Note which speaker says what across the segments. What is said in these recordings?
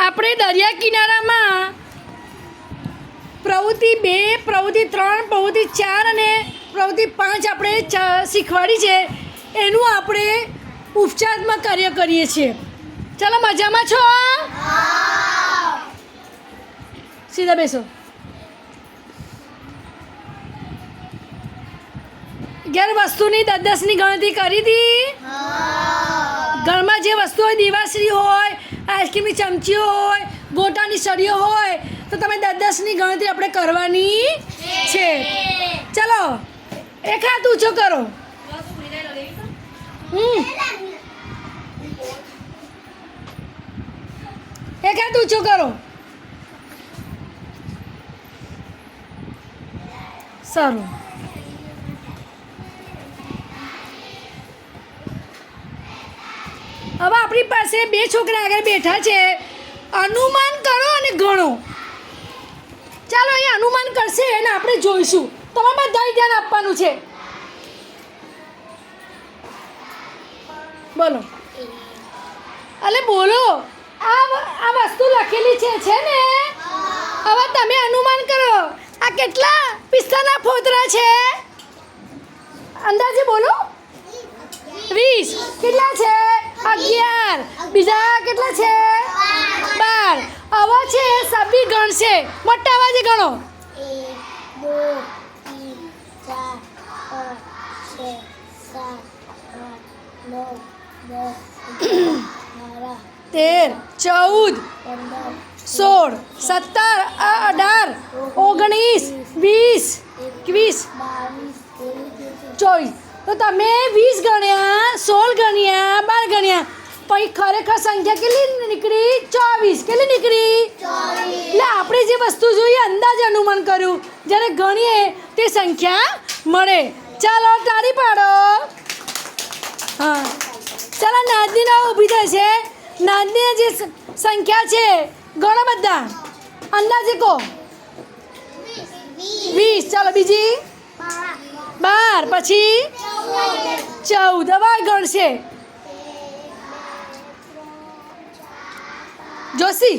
Speaker 1: આપણે દરિયા કિનારામાં પ્રવૃત્તિ 2, પ્રવૃત્તિ 3, પ્રવૃત્તિ 4 અને પ્રવૃત્તિ 5 આપણે શીખવાડી છે. એનું આપણે ઉપચારાત્મક કાર્ય કરીએ છીએ. ચાલો, મજામાં છો? સીધા બેસો. 11 વસ્તુની 10-10ની ગણતરી કરી હતી. ઘરમાં જે વસ્તુ હોય, દીવાસળી હોય, આઈસ્ક્રીમની ચમચી હોય, ગોટાની સળીઓ હોય, તો તમે 10-10ની ગણતરી આપણે કરવાની છે. ચલો, એક હાથ ઊંચો કરો. એક હાથ ઊંચો કરો. સારું. હવે આપણી પાસે 2 છોકરા આગળ બેઠા છે. અનુમાન કરો અને ગણો. ચાલો, અહીંયા અનુમાન કરશે અને આપણે જોઈશું. તમારે બધાએ ધ્યાન આપવાનું છે. બોલો. અલે બોલો. આ વસ્તુ લખેલી છે ને? હવે તમે અનુમાન કરો. આ કેટલા પિસ્તાના ફોતરા છે? અંદાજે બોલો. 20. કેટલા છે? 11. બીજા કેટલા છે? 12. હવે છે સભી ગણશે. મોટા અવાજે ગણો. 1, 2, 3, 4, 5, 6, 7, 8, 9, 10, 11, 12, 13, 14, 15, 16, 17, 18, 19, 20, 24. તો તમે 20 ગણ્યા, 16 ગણ્યા, 12 ગણ્યા, પછી ખરેખર સંખ્યા કેટલી નીકળી? 24. કેટલી નીકળી? 24. એટલે આપણે જે વસ્તુ જોઈએ અંદાજે અનુમાન કર્યું, જ્યારે ગણીએ તે સંખ્યા મળે. ચાલો, તાળી પાડો. હા, ચાલો. નાદીના ઊભી થશે. નાદીના જે સંખ્યા છે ગણો બધા. અંદાજે કહો. 20. ચાલો, બીજી 12. પછી 14. હવે ગણશે જોશી.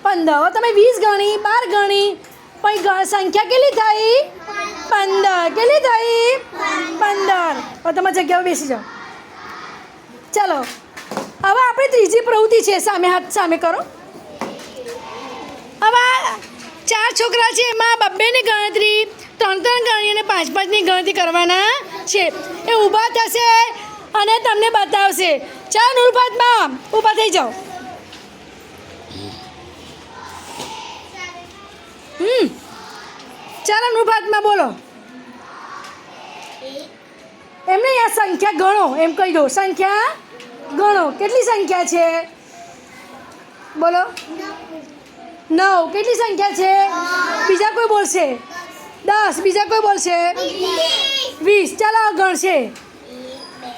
Speaker 1: 15. હવે તમે 20 ગણી, 12 ગણી, પછી સંખ્યા કેટલી થઈ? 15. કેટલી થઈ? 15. હવે તમે જગ્યાએ બેસી જાઓ. ચાલો, હવે આપણે ત્રીજી પ્રવૃત્તિ છે. સામે હાથ સામે કરો. હવે 4 છોકરા છે, એમાં 2-2ની ગણતરી, 3-3 ગણી અને 5-5ની ગણતરી કરવાના છે. એ ઊભા થશે અને તમને બતાવશે. ચાલો, નૂરફાતમાં ઊભા થઈ જાઓ. ચાલો, નૂરફાતમાં બોલો. એમને આ સંખ્યા ગણો એમ કહી દો. સંખ્યા ગણો. કેટલી સંખ્યા છે? બોલો. 9. કેટલી સંખ્યા છે? બીજા કોઈ બોલશે? 10. બીજા કોઈ બોલશે? 20. ચાલો, ગણશે. 1, 2,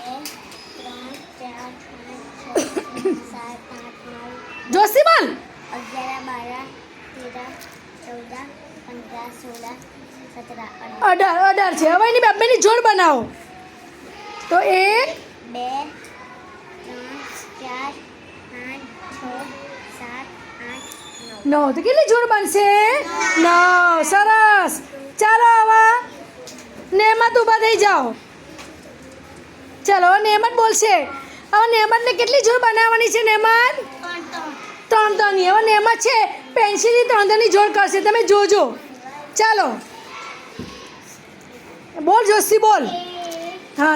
Speaker 1: 3, 4, 5, 6, 7, 8, 9, 10. જોશી બોલ. 11, 12, 13, 14, 15, 16, 17, 18 છે. હવે એની 2-2ની જોડ બનાવો. તો 1, 2, 3, 4, 5, 6, 7, 8, 9. તો કેટલી જોડ બનશે? 9. સરસ. ચાલો, હવે નેમત ઊભા થઈ જાઓ. ચાલો, નેમત બોલશે. હવે નેમતને કેટલી જોડ બનાવવાની છે? નેમત 3-3ની. હવે નેમત છે પેન્સિલની 3-3ની જોડ કરશે. તમે જોજો. ચાલો, બોલ જોશી, બોલ.